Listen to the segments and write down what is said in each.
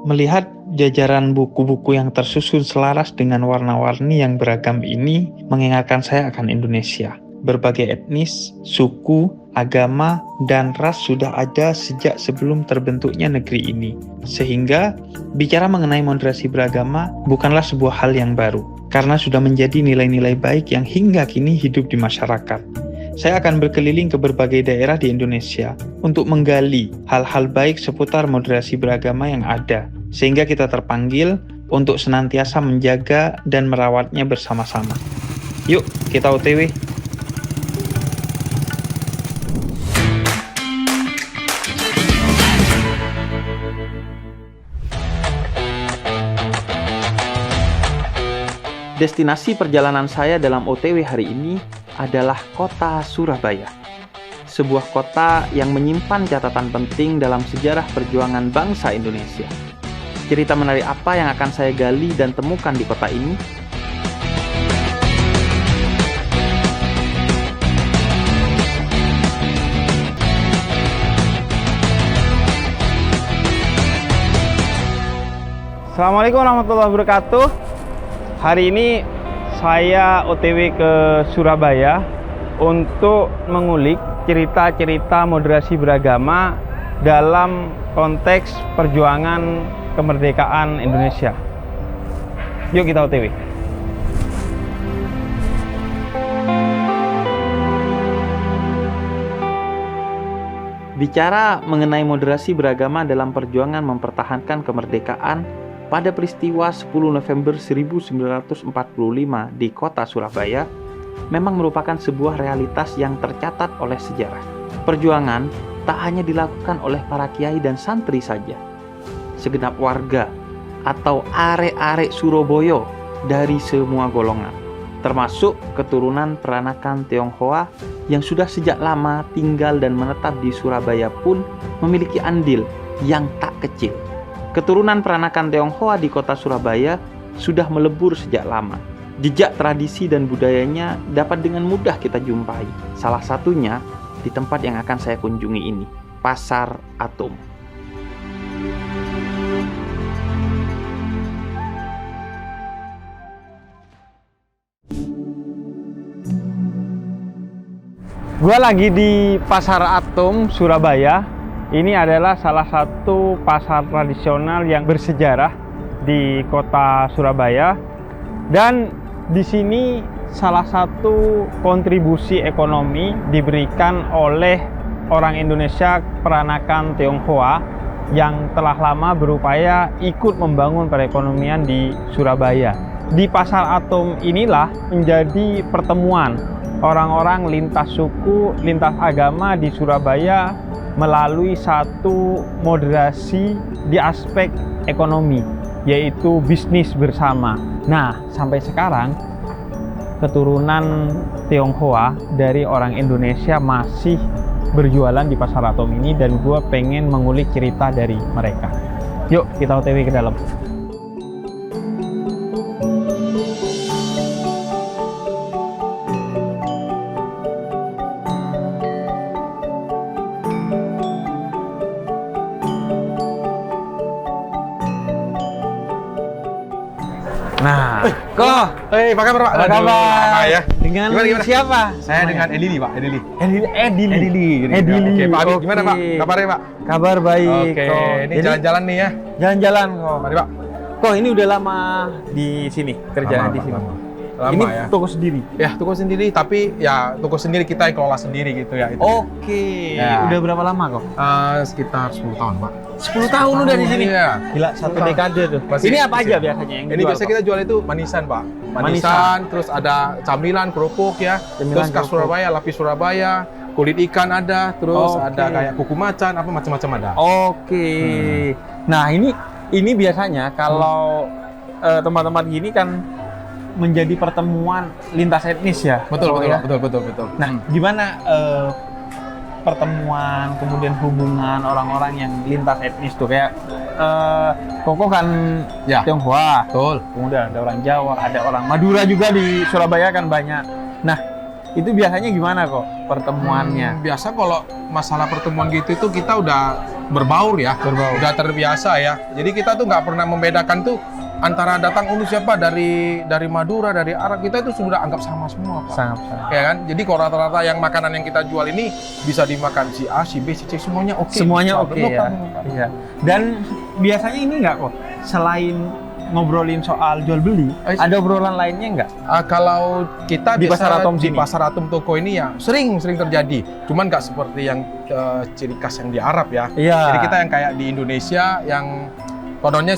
Melihat jajaran buku-buku yang tersusun selaras dengan warna-warni yang beragam ini mengingatkan saya akan Indonesia. Berbagai etnis, suku, agama, dan ras sudah ada sejak sebelum terbentuknya negeri ini. Sehingga bicara mengenai moderasi beragama bukanlah sebuah hal yang baru, karena sudah menjadi nilai-nilai baik yang hingga kini hidup di masyarakat. Saya akan berkeliling ke berbagai daerah di Indonesia untuk menggali hal-hal baik seputar moderasi beragama yang ada, sehingga kita terpanggil untuk senantiasa menjaga dan merawatnya bersama-sama. Yuk, kita OTW! Destinasi perjalanan saya dalam OTW hari ini adalah kota Surabaya. Sebuah kota yang menyimpan catatan penting dalam sejarah perjuangan bangsa Indonesia. Cerita menarik apa yang akan saya gali dan temukan di kota ini? Assalamualaikum warahmatullahi wabarakatuh. Hari ini saya OTW ke Surabaya untuk mengulik cerita-cerita moderasi beragama dalam konteks perjuangan kemerdekaan Indonesia. Yuk kita OTW. Bicara mengenai moderasi beragama dalam perjuangan mempertahankan kemerdekaan, pada peristiwa 10 November 1945 di kota Surabaya, memang merupakan sebuah realitas yang tercatat oleh sejarah. Perjuangan tak hanya dilakukan oleh para kiai dan santri saja. Segenap warga atau arek-arek Surabaya dari semua golongan, termasuk keturunan peranakan Tionghoa yang sudah sejak lama tinggal dan menetap di Surabaya pun memiliki andil yang tak kecil. Keturunan peranakan Tionghoa di kota Surabaya sudah melebur sejak lama. Jejak tradisi dan budayanya dapat dengan mudah kita jumpai. Salah satunya di tempat yang akan saya kunjungi ini, Pasar Atom. Gua lagi di Pasar Atom, Surabaya. Ini adalah salah satu pasar tradisional yang bersejarah di kota Surabaya, dan di sini salah satu kontribusi ekonomi diberikan oleh orang Indonesia peranakan Tionghoa yang telah lama berupaya ikut membangun perekonomian di Surabaya. Di Pasar Atom inilah menjadi pertemuan orang-orang lintas suku, lintas agama di Surabaya melalui satu moderasi di aspek ekonomi, yaitu bisnis bersama. Nah, sampai sekarang keturunan Tionghoa dari orang Indonesia masih berjualan di Pasar Atom ini, dan gue pengen mengulik cerita dari mereka. Yuk kita OTW ke dalam. Nah, kok? Apa kabar Pak? Apa kabar? Lama ya. Dengan Gimana? siapa? Saya dengan Edili Pak, Edili. Edili. Oke, Pak Abi, gimana Pak? Kabarnya Pak? Kabar baik. Oke, kok. ini Jadi, jalan-jalan nih ya. jalan-jalan kok. Mari Pak. Kok ini udah lama di sini, kerjaan Lama, di Pak, sini. lama Ini ya. toko sendiri. Ya, toko sendiri, tapi ya toko sendiri kita yang kelola sendiri gitu ya. Itu. Oke. Ya. Udah berapa lama kok? Sekitar 10 tahun Pak. 10 tahun udah di sini. Iya. Gila, satu dekade tuh. Masih- Ini apa aja masih- biasanya yang Ini dijual, biasa Kok? kita jual itu manisan Pak. Manisan. Manisan, terus ada camilan, kerupuk ya. Camilan, Terus khas kerupuk. Surabaya, lapis Surabaya, kulit ikan ada, terus Oke. ada kayak kuku macan, apa macam-macam ada. Oke. Nah, ini biasanya kalau tempat-tempat gini kan menjadi pertemuan lintas etnis ya. Betul, Kok, betul, ya? betul. Nah, gimana pertemuan kemudian hubungan orang-orang yang lintas etnis tuh, kayak Koko kan Ya. Tionghoa, Betul. kemudian ada orang Jawa, ada orang Madura juga di Surabaya kan banyak. Nah, itu biasanya gimana kok pertemuannya? Biasa kalau masalah pertemuan gitu itu kita udah berbaur ya, Berbaur. udah terbiasa ya. Jadi kita tuh nggak pernah membedakan tuh antara datang siapa dari Madura, dari Arab, kita itu sudah anggap sama semua, Pak. Sangat. Ya kan? Jadi kalau rata-rata yang makanan yang kita jual ini bisa dimakan si A, si B, si C, semuanya oke. Semuanya Bukan, oke bukan, ya. bukan. Iya. Dan biasanya ini nggak kok, selain ngobrolin soal jual beli, ada obrolan lainnya nggak? Kalau kita Di biasa Pasar Atom di sini? Pasar Atom toko ini ya sering terjadi. Cuman nggak seperti yang ciri khas yang di Arab ya. Iya. Jadi kita yang kayak di Indonesia yang kononnya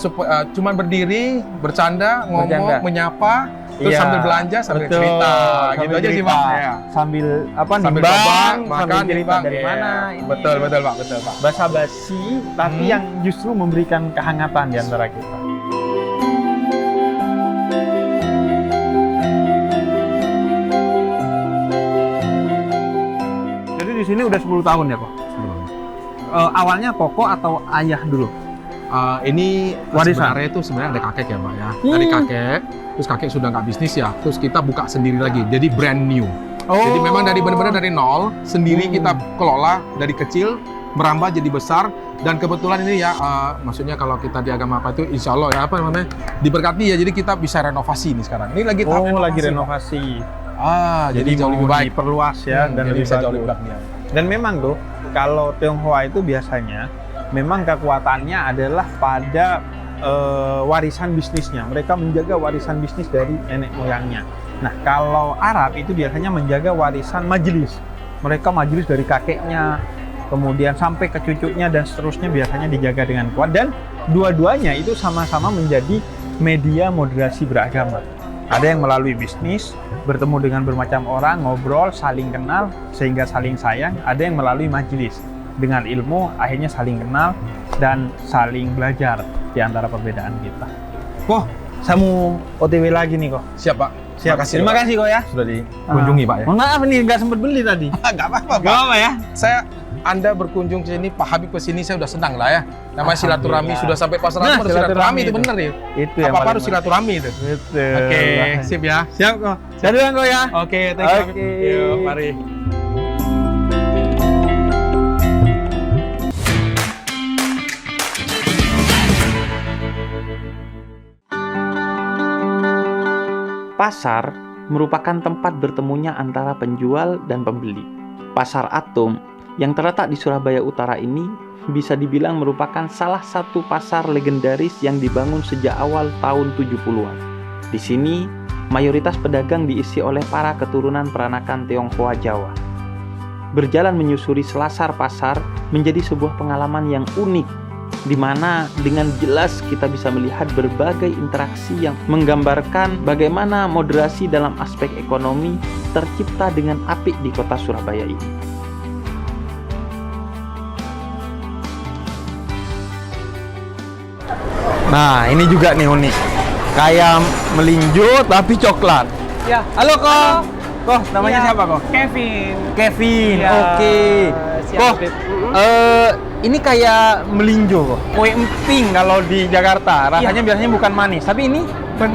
cuman berdiri, bercanda, ngomong, Bercanda. menyapa, terus Iya. sambil belanja, sambil Betul. cerita. Sambil Gitu aja sih, cerita. Pak. Ya. Sambil apa Sambil nimbang, ngobang, sambil makan, cerita nimbang. dari Iya. mana. Ini Betul, Pak. Betul, Pak. basa-basi, tapi yang justru memberikan kehangatan di antara kita. Jadi di sini udah 10 tahun ya kok? Awalnya koko atau ayah dulu? Ini Warisan? sebenarnya itu sebenarnya ada kakek ya, Pak ya. Dari kakek, terus kakek sudah nggak bisnis ya, terus kita buka sendiri lagi, jadi brand new. Jadi memang dari benar-benar dari nol, sendiri kita kelola dari kecil, merambah jadi besar, dan kebetulan ini ya, maksudnya kalau kita di agama apa itu, insya Allah ya, apa namanya, diberkati ya, jadi kita bisa renovasi ini sekarang. Ini lagi tahap lagi Pak. renovasi. Jadi jauh lebih mau baik. diperluas ya, dan jadi lebih bisa bagus. jauh lebih baik. Ya. Dan memang tuh, kalau Tionghoa itu biasanya memang kekuatannya adalah pada warisan bisnisnya. Mereka menjaga warisan bisnis dari nenek moyangnya. Nah, kalau Arab itu biasanya menjaga warisan majelis. Mereka majelis dari kakeknya, kemudian sampai ke cucunya dan seterusnya biasanya dijaga dengan kuat. Dan dua-duanya itu sama-sama menjadi media moderasi beragama. Ada yang melalui bisnis, bertemu dengan bermacam orang, ngobrol, saling kenal, sehingga saling sayang. Ada yang melalui majelis. Dengan ilmu, akhirnya saling kenal dan saling belajar di antara perbedaan kita. Kok, saya mau OTW lagi nih kok. Siap, Pak. Siap. Terima kasih kok ya. Sudah dikunjungi, Pak ya. Mohon maaf nih, nggak sempat beli tadi. Nggak apa-apa, Pak. Nggak apa ya. Anda berkunjung ke sini, Pak Habib ke sini, saya udah senang lah ya. Namanya silaturahmi, Alhamdulillah. sudah sampai pasar Nah, Atom, ada silaturahmi itu itu. bener ya. Itu yang Apa-apa paling harus silaturahmi itu. Betul. Oke, sip ya. Siap kok. Saya duluan kok ya. Oke, thank you. Oke. Yuk, mari. Pasar merupakan tempat bertemunya antara penjual dan pembeli. Pasar Atom yang terletak di Surabaya Utara ini bisa dibilang merupakan salah satu pasar legendaris yang dibangun sejak awal tahun 70-an. Di sini, mayoritas pedagang diisi oleh para keturunan peranakan Tionghoa Jawa. Berjalan menyusuri selasar pasar menjadi sebuah pengalaman yang unik, di mana dengan jelas kita bisa melihat berbagai interaksi yang menggambarkan bagaimana moderasi dalam aspek ekonomi tercipta dengan apik di kota Surabaya ini. Nah, ini juga nih unik. Kayak melinjo tapi coklat. Ya, Halo kok. Kok, namanya Iya. siapa kok? Kevin. Kevin. Iya, Oke. siap, Kok, Beb. ini kayak melinjo kok. Kue emping kalau di Jakarta. Rasanya Iya. biasanya bukan manis, tapi ini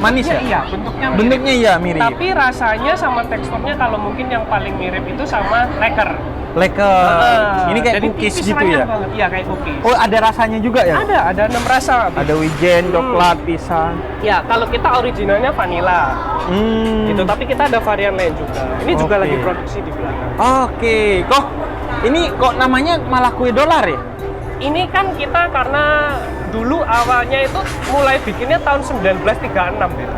manis ya? Iya, bentuknya mirip. Bentuknya iya mirip. Tapi rasanya sama teksturnya kalau mungkin yang paling mirip itu sama leker. Leker. Ini kayak Jadi cookies tipis gitu renyah ya? banget. Iya, kayak cookies. Oh, ada rasanya juga ya? Ada 6 rasa. Ada wijen, coklat, pisang. Ya, kalau kita originalnya vanilla. Gitu, tapi kita ada varian lain juga. Ini juga Oke. lagi produksi di belakang. Oke. Kok ini kok namanya malah kue dolar ya? Ini kan kita karena dulu awalnya itu mulai bikinnya tahun 1936 gitu.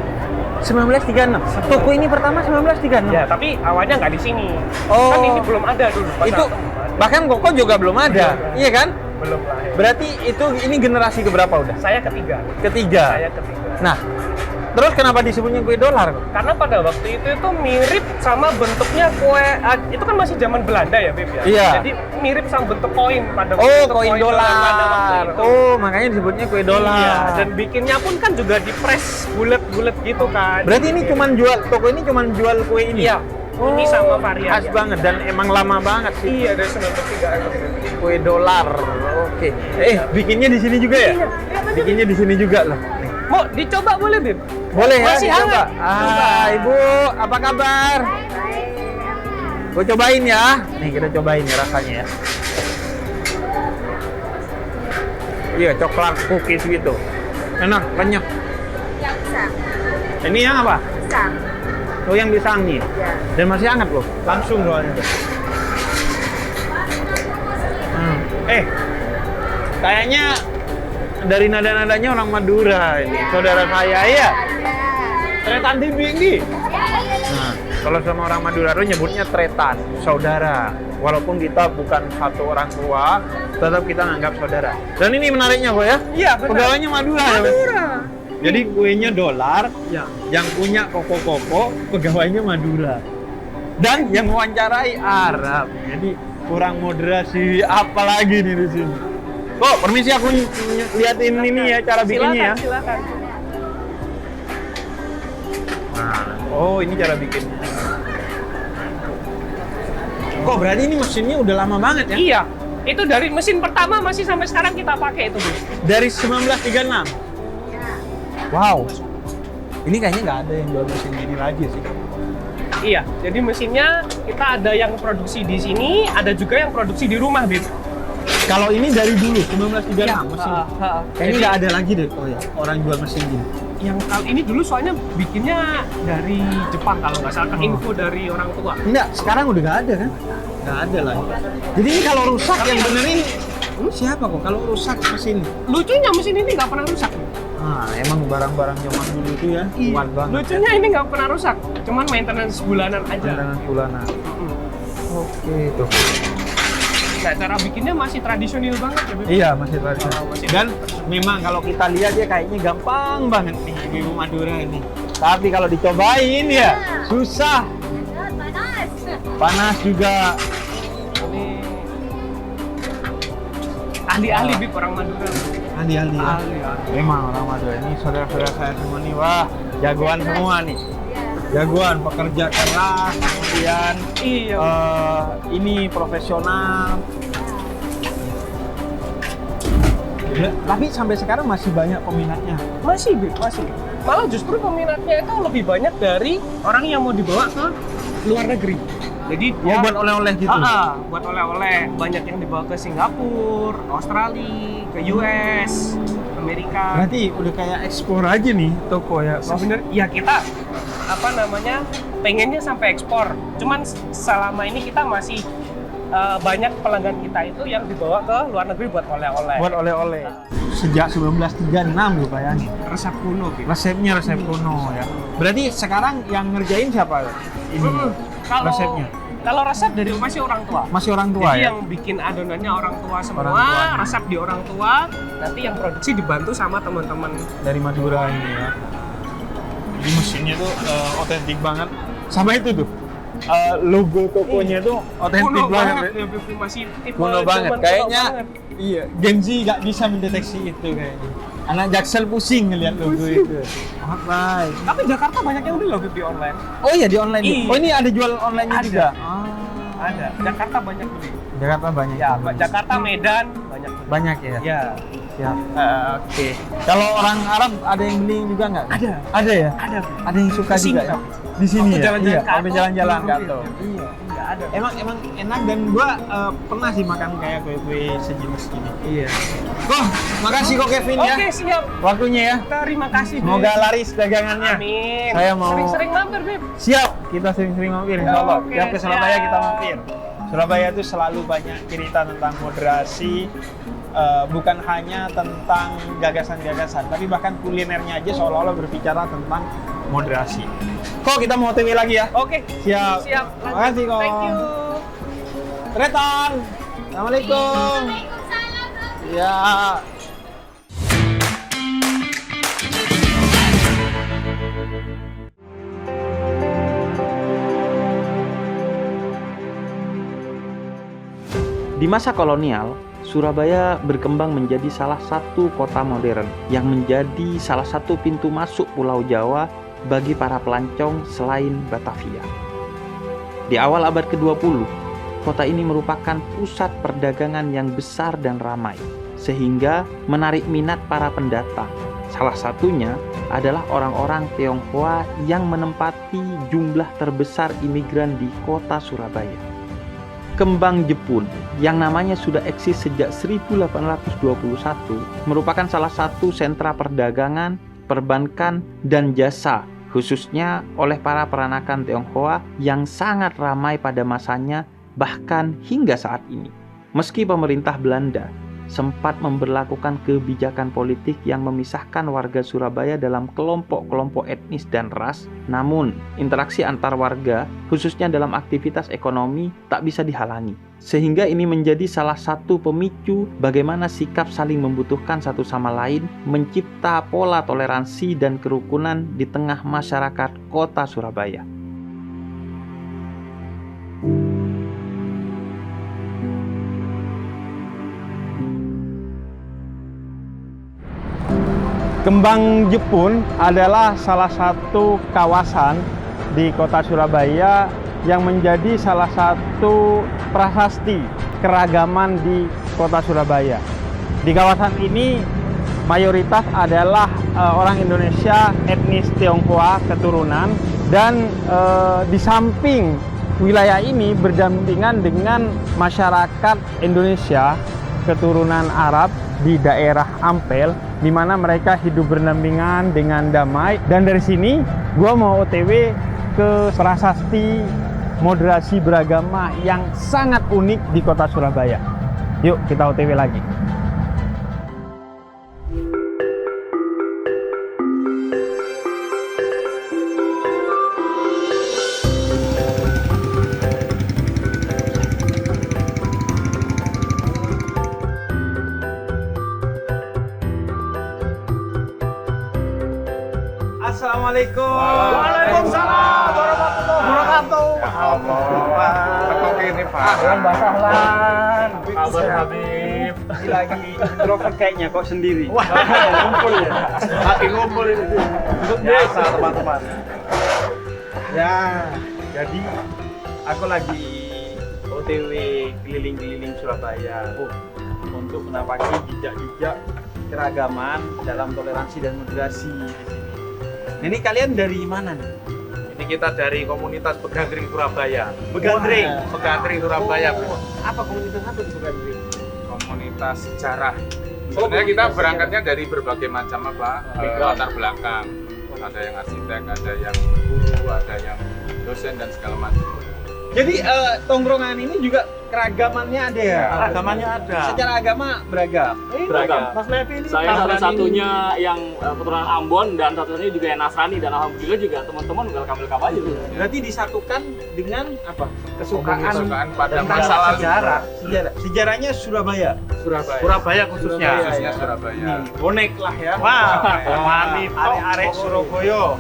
1936. Toko ini pertama 1936. Ya, tapi awalnya nggak di sini. Oh. Kan ini belum ada dulu. Pasar Itu Atom belum ada. bahkan Koko juga belum ada. Belum. Iya kan? Belum lahir. Berarti ini generasi keberapa udah? Saya ketiga. Ketiga. Saya ketiga. Nah, terus kenapa disebutnya kue dolar? Karena pada waktu itu mirip sama bentuknya kue. Itu kan masih zaman Belanda ya, Beb ya. Iya. Jadi mirip sama bentuk koin pada Oh, waktu itu, koin pada waktu dolar. itu. Oh, makanya disebutnya kue dolar. Iya, dan bikinnya pun kan juga di press bulat-bulat gitu kan. Berarti ini cuman jual toko ini cuman jual kue ini. Iya. Ini sama varian. Khas banget dan emang lama banget sih. Iya, dari 1936. Kue dolar. Oke. Bikinnya di sini juga ya? Iya, Bikinnya di sini juga loh. Mau dicoba boleh, Beb? Boleh ya? Masih dicoba? hangat. Coba. Ibu, apa kabar? Gue cobain ya. Nih kita cobain ya rasanya ya. Iya, coklat cookies gitu. Enak, banyak. Yang pisang. Ini yang apa? Pisang. Oh, yang pisang nih. Ya. Dan masih hangat loh. Langsung soalnya. Kayaknya dari nada-nadanya orang Madura ini. Saudara saya ya. Tretan tinggi. Nah, kalau sama orang Madura itu nyebutnya tretan, saudara. Walaupun kita bukan satu orang tua, tetap kita nganggap saudara. Dan ini menariknya kok ya? Iya, benar. Pegawainya Madura. Ya? Jadi kuenya dolar, Ya. yang punya koko-koko, pegawainya Madura. Dan yang wawancarai Arab. Jadi kurang moderasi apa lagi nih di sini? Kok, permisi aku liatin ini ya cara bikinnya ya. Silakan. Nah, oh ini cara bikinnya. Kok berarti ini mesinnya udah lama banget ya? Iya, itu dari mesin pertama masih sampai sekarang kita pakai itu, Bos. Dari 1936. Wow. Ini kayaknya nggak ada yang jual mesin ini lagi sih. Iya, jadi mesinnya kita ada yang produksi di sini, ada juga yang produksi di rumah, Bib. Kalau ini dari dulu 1936 Iya, mesin. ha. Kayaknya nggak ada lagi deh orang jual mesin gini. Yang kali ini dulu soalnya bikinnya dari Jepang kalau nggak salah, info dari orang tua. Enggak, sekarang udah nggak ada kan? Nggak ada lagi. Jadi ini kalau rusak yang benerin siapa kok? Kalau rusak mesin. Lucunya mesin ini nggak pernah rusak. Ah, emang barang-barang zaman dulu itu ya kuat banget. Lucunya ini nggak pernah rusak, cuman maintenance bulanan aja. Maintenance bulanan. Oke, tuh. Nah, cara bikinnya masih tradisional banget ya, Bib. Iya, masih tradisional. Masih. Dan memang kalau kita lihat ya kayaknya gampang banget nih ibu Madura ini. Tapi kalau dicobain ya susah. Panas. Panas juga. Ini ahli-ahli Bib orang Madura. Ahli-ahli ya. Memang orang Madura ini saudara-saudara saya semua nih, wah jagoan semua nih. Jagoan, pekerja keras, kemudian Iya. ini profesional. Tapi sampai sekarang masih banyak peminatnya. Masih, Bib, masih. Malah justru peminatnya itu lebih banyak dari orang yang mau dibawa ke luar negeri. Jadi dia buat oleh-oleh gitu. buat oleh-oleh. Banyak yang dibawa ke Singapura, Australia, ke US, Amerika. Berarti udah kayak ekspor aja nih toko ya. Sebenarnya ya kita pengennya sampai ekspor. Cuman selama ini kita masih banyak pelanggan kita itu yang dibawa ke luar negeri buat oleh-oleh. Buat oleh-oleh. Sejak 1936 loh bayangin. Resep kuno gitu. Resepnya resep kuno ya. Berarti sekarang yang ngerjain siapa? Ini Kalau resepnya. Kalau resep dari masih orang tua. Masih orang tua Jadi ya? yang bikin adonannya orang tua semua, Orang tuanya. resep di orang tua, nanti yang produksi dibantu sama teman-teman. Dari Madura ini ya. Jadi mesinnya tuh otentik banget. Sama itu tuh. Logo tokonya tuh otentik Kuno banget. ya, masih tipe Kuno banget. zaman Kayaknya kuno banget. iya, Gen Z nggak bisa mendeteksi itu kayaknya. Anak Jaksel pusing ngeliat logo itu. Apa? Tapi Jakarta banyak yang beli loh di online. Oh iya di online. Iya. Oh ini ada jual online-nya Ada. juga. Ada. Jakarta banyak beli. Jakarta banyak. Ya, Jakarta, Medan banyak beli. Banyak ya. Ya. Siap. Oke. Kalau orang Arab ada yang beli juga nggak? Ada. Ada ya? Ada. Ada yang suka Kesini, juga ya? Kak. Di sini Waktu ya? jalan-jalan Iya, ke waktu Ato, jalan-jalan ke ambil. Ato. Iya, ada. Emang enak dan gua pernah sih makan kayak kue-kue sejenis gini. Iya. Kok, makasih kok Kevin ya. Oke, siap. Waktunya ya. Terima kasih. Bib. Semoga laris dagangannya. Amin. Saya mau- Sering-sering mampir, Bib. Siap, kita sering-sering mampir insya Allah. Oke, Tiap ke Surabaya siap. kita mampir. Surabaya itu selalu banyak cerita tentang moderasi, bukan hanya tentang gagasan-gagasan, tapi bahkan kulinernya aja seolah-olah berbicara tentang moderasi. Kok kita mau OTW lagi ya? Oke. Siap. Siap. lanjut. Makasih kok. Thank you. Tretan. Assalamualaikum. Ya. Di masa kolonial, Surabaya berkembang menjadi salah satu kota modern yang menjadi salah satu pintu masuk Pulau Jawa bagi para pelancong selain Batavia. Di awal abad ke-20, kota ini merupakan pusat perdagangan yang besar dan ramai, sehingga menarik minat para pendatang. Salah satunya adalah orang-orang Tionghoa yang menempati jumlah terbesar imigran di kota Surabaya. Kembang Jepun yang namanya sudah eksis sejak 1821 merupakan salah satu sentra perdagangan, perbankan, dan jasa khususnya oleh para peranakan Tionghoa yang sangat ramai pada masanya bahkan hingga saat ini. Meski pemerintah Belanda sempat memberlakukan kebijakan politik yang memisahkan warga Surabaya dalam kelompok-kelompok etnis dan ras, namun interaksi antar warga, khususnya dalam aktivitas ekonomi, tak bisa dihalangi. Sehingga ini menjadi salah satu pemicu bagaimana sikap saling membutuhkan satu sama lain, mencipta pola toleransi dan kerukunan di tengah masyarakat kota Surabaya. Kembang Jepun adalah salah satu kawasan di kota Surabaya yang menjadi salah satu prasasti keragaman di kota Surabaya. Di kawasan ini mayoritas adalah orang Indonesia etnis Tionghoa keturunan dan di samping wilayah ini berdampingan dengan masyarakat Indonesia keturunan Arab di daerah Ampel, di mana mereka hidup berdampingan dengan damai. Dan dari sini gua mau OTW ke prasasti moderasi beragama yang sangat unik di kota Surabaya. Yuk kita OTW lagi. Assalamualaikum. Waalaikumsalam warahmatullahi wabarakatuh. Kok ini Pak? Sahlan. Kabar Habib. Lagi introvert kayaknya kok sendiri. Ngumpul ya. Lagi ngumpul ini. Biasa teman-teman. Ya, jadi aku lagi OTW keliling-keliling Surabaya untuk menapaki jejak-jejak keragaman dalam toleransi dan moderasi di sini. Ini kalian dari mana nih? Ini kita dari komunitas Begandring Surabaya. Begandring. Begandring Surabaya. Apa komunitas apa di Begandring? Komunitas sejarah. Sebenarnya kita berangkatnya dari berbagai macam latar belakang. Ada yang arsitek, ada yang guru, ada yang dosen dan segala macam. Jadi tongkrongan ini juga keragamannya ada ya? Keragamannya ada. Secara agama beragam. Beragam. Mas Levi ini Saya Nasrani. satu-satunya yang keturunan Ambon dan satu-satunya juga yang Nasrani, dan alhamdulillah juga teman-teman welcome aja tuh. Berarti disatukan dengan apa? Kesukaan pada tentang masa lalu. sejarah. Sejarahnya Surabaya. Surabaya khususnya. Surabaya, ya. Surabaya. Bonek lah ya. Wah, mantap. Arek-arek Surabaya.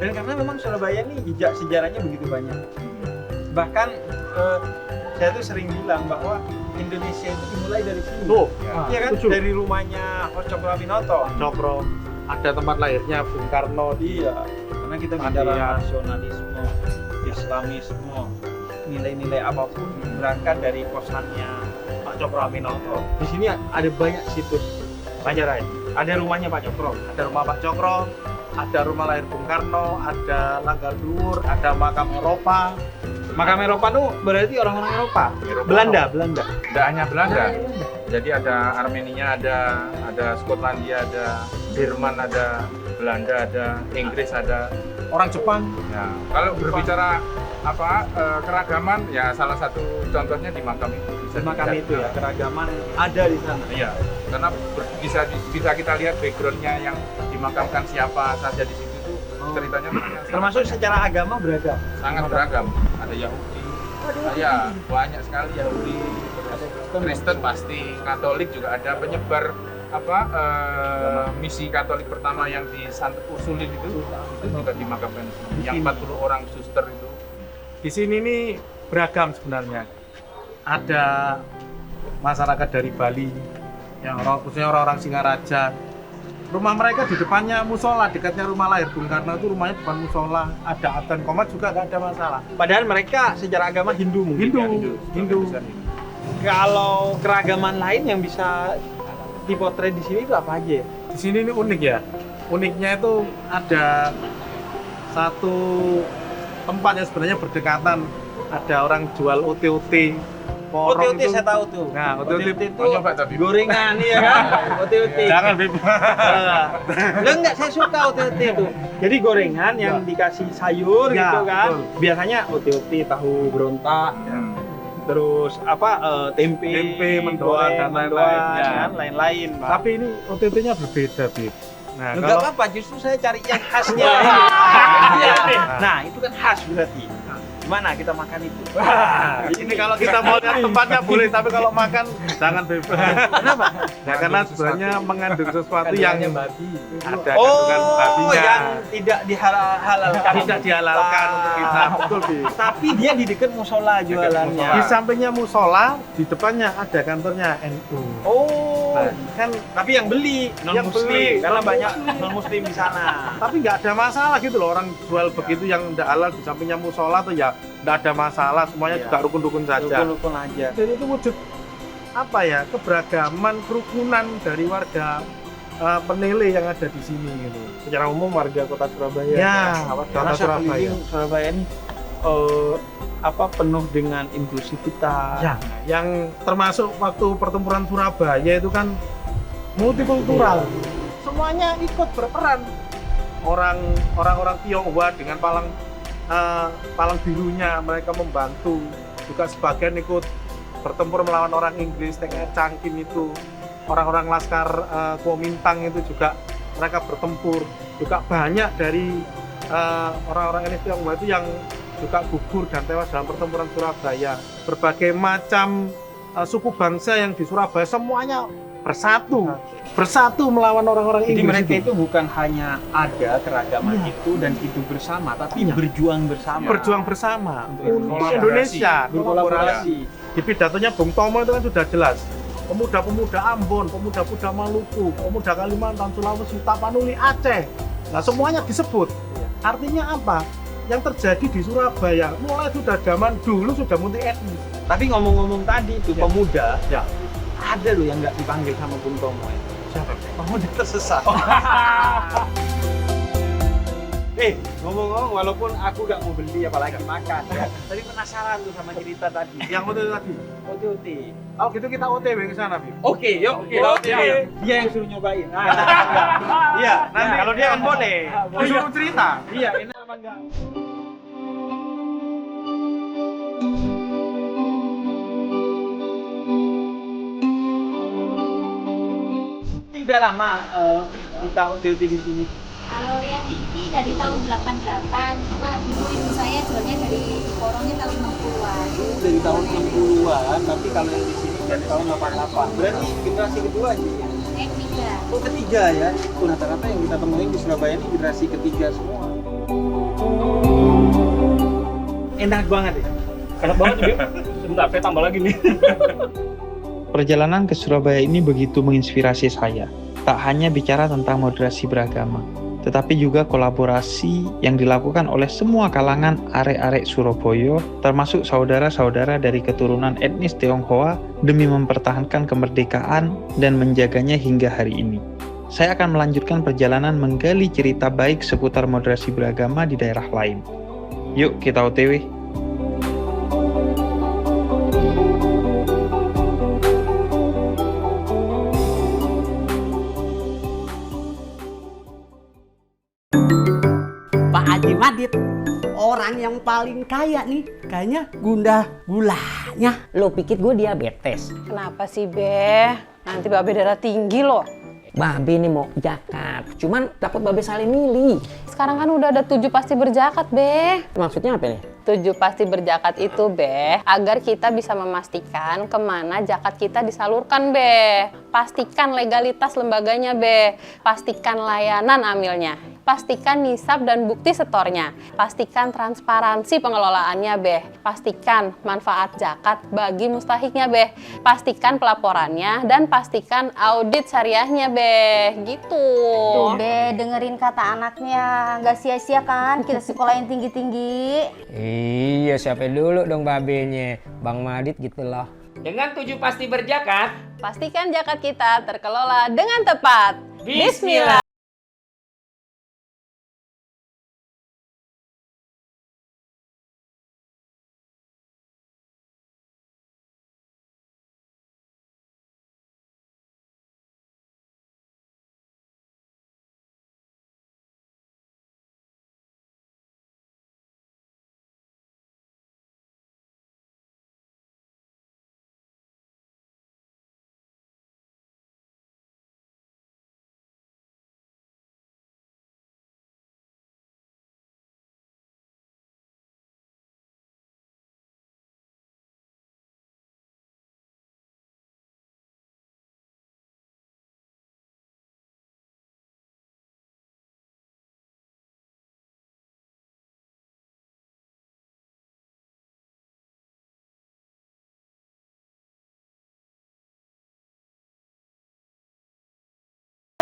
Dan karena memang Surabaya ini jejak sejarahnya begitu banyak. Bahkan saya tuh sering bilang bahwa Indonesia itu dimulai dari sini. Tuh, Iya kan? Dari rumahnya Cokro Aminoto. Cokro. Ada tempat lahirnya Bung Karno. Iya. Karena kita bicara nasionalisme, Islamisme, nilai-nilai apapun berangkat dari kosannya Pak Cokro Aminoto. Di sini ada banyak situs Banjarai. Ada rumahnya Pak Cokro, Ada rumah Pak Cokro, ada rumah lahir Bung Karno, ada Langgar Dhuwur, ada makam Eropa. Makam Eropa tuh berarti orang-orang Eropa. Belanda. Tidak hanya Belanda. Jadi ada Armenia, ada Skotlandia, ada Jerman, ada Belanda, ada Inggris, ada orang Jepang. Ya, kalau berbicara keragaman, ya salah satu contohnya di makam itu. Di makam itu ya, keragaman ada di sana. Iya, karena bisa kita lihat backgroundnya yang dimakamkan siapa saja di situ tuh ceritanya Termasuk secara agama beragam. sangat beragam. Ada Yahudi, ya banyak sekali Yahudi, terus Kristen pasti, Katolik juga ada, penyebar misi Katolik pertama yang di Santa Ursulin itu juga dimakamkan di sini. Yang 40 orang suster itu. Di sini nih beragam sebenarnya. Ada masyarakat dari Bali, khususnya orang-orang Singaraja. Rumah mereka di depannya musola, dekatnya rumah lahir Bung Karno itu rumahnya depan musola. Ada adzan qomat juga nggak ada masalah. Padahal mereka secara agama Hindu mungkin. Hindu. Kalau keragaman lain yang bisa dipotret di sini itu apa aja ya? Di sini ini unik ya. Uniknya itu ada satu tempat yang sebenarnya berdekatan ada orang jual OT-OT. Porong OT-OT itu. saya tahu tuh. Nah, OT-OT itu Oh, coba tapi. gorengan iya kan? OT-OT. Jangan, Bib. Lo enggak, saya suka OT-OT itu. Jadi gorengan yang dikasih sayur Ya, gitu kan. betul. Biasanya OT-OT tahu berontak, terus tempe, mendoan, dan lain-lain. Ya. kan, lain-lain. Pak. Tapi ini OT-OT-nya berbeda, Bib. Nah, Enggak apa-apa, justru saya cari yang khasnya. Nah, itu kan khas berarti. Gimana kita makan itu? ini kalau kita mau lihat tempatnya boleh, tapi kalau makan jangan bebas. Kenapa? Nah, karena sebenarnya mengandung sesuatu yang babi. ada Oh, kandungan babinya. yang tidak dihalalkan. Tidak dihalalkan untuk kita. Betul, Bib. Tapi dia di dekat musola jualannya. Di sampingnya musola, di depannya ada kantornya NU. Oh, Nah, kan tapi yang beli non Yang muslim beli. karena banyak non muslim di sana. tapi nggak ada masalah gitu loh, orang jual begitu yang tidak halal di sampingnya musola tuh ya nggak ada masalah, semuanya Iya. juga rukun-rukun saja. Rukun-rukun aja. Dan itu wujud apa ya, keberagaman, kerukunan dari warga penele yang ada di sini gitu. Secara umum warga kota Surabaya. Ya, warga Karena kota saya Surabaya. keliling Surabaya ini penuh dengan inklusivitas. Ya, yang termasuk waktu pertempuran Surabaya itu kan multikultural. Semuanya ikut berperan. Orang-orang Tionghoa dengan palang birunya mereka membantu. Juga sebagian ikut bertempur melawan orang Inggris, teknik Cangkin itu. Orang-orang Laskar Kuomintang itu juga mereka bertempur. Juga banyak dari orang-orang etnis Tionghoa itu yang juga gugur dan tewas dalam pertempuran Surabaya. Berbagai macam suku bangsa yang di Surabaya semuanya bersatu melawan orang-orang Jadi Inggris. mereka itu bukan hanya ada keragaman itu dan hidup bersama, tapi berjuang bersama. berjuang bersama untuk Kolaborasi. Indonesia, Berkolaborasi. Di pidatonya Bung Tomo itu kan sudah jelas. Pemuda-pemuda Ambon, pemuda-pemuda Maluku, pemuda Kalimantan, Sulawesi, Tapanuli, Aceh. Nah, semuanya disebut. Artinya apa? Yang terjadi di Surabaya mulai sudah zaman dulu sudah multi etnis. Tapi ngomong-ngomong tadi itu Ya. pemuda, Ya. ada loh yang nggak dipanggil sama Bung Tomo. Siapa? Pemuda tersesat. Ngomong-ngomong, walaupun aku nggak mau beli apalagi makan, ya. Tapi penasaran tuh sama cerita tadi. Yang OTW tadi. OTOT. Kalau gitu kita OTW ke sana, Bib. Oke, yuk kita Oke. OTW. Dia yang suruh nyobain. Iya, nanti kalau dia kan boleh. Disuruh cerita. Iya, enak apa enggak? Udah lama kita OTOT di sini. Kalau yang ini dari tahun 88, cuma ibu saya jualnya dari porongnya tahun 60-an. Dari tahun 60-an, tapi kalau yang di sini dari tahun 88. Berarti generasi kedua sih. Yang tiga. Oh, ketiga ya. Itu rata-rata yang kita temuin di Surabaya ini generasi ketiga semua. Enak banget ya. Enak banget Bib. Sebentar, saya tambah lagi nih. Perjalanan ke Surabaya ini begitu menginspirasi saya. Tak hanya bicara tentang moderasi beragama, tetapi juga kolaborasi yang dilakukan oleh semua kalangan arek-arek Surabaya, termasuk saudara-saudara dari keturunan etnis Tionghoa demi mempertahankan kemerdekaan dan menjaganya hingga hari ini. Saya akan melanjutkan perjalanan menggali cerita baik seputar moderasi beragama di daerah lain. Yuk kita OTW! Pak Haji Madid, orang yang paling kaya nih, kayaknya gundah gulanya. Lo pikir gue diabetes? Kenapa sih, Be? Nanti Babe darah tinggi loh. Babe nih mau zakat, cuman takut Babe salah milih. Sekarang kan udah ada 7 pasti berzakat, Be. Maksudnya apa nih? 7 pasti berzakat itu, Be, agar kita bisa memastikan kemana zakat kita disalurkan, Be. Pastikan legalitas lembaganya, Be. Pastikan layanan amilnya. Pastikan nisab dan bukti setornya. Pastikan transparansi pengelolaannya, Be. Pastikan manfaat zakat bagi mustahiknya, Be. Pastikan pelaporannya dan pastikan audit syariahnya, Be. Gitu. Tuh, Be, dengerin kata anaknya. Nggak sia-sia kan kita sekolah yang tinggi-tinggi. Iya, siapa dulu dong babenya? Bang Madid gitu loh. Dengan 7 pasti berzakat, Pastikan zakat kita terkelola dengan tepat. Bismillah.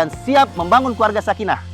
dan siap membangun keluarga sakinah.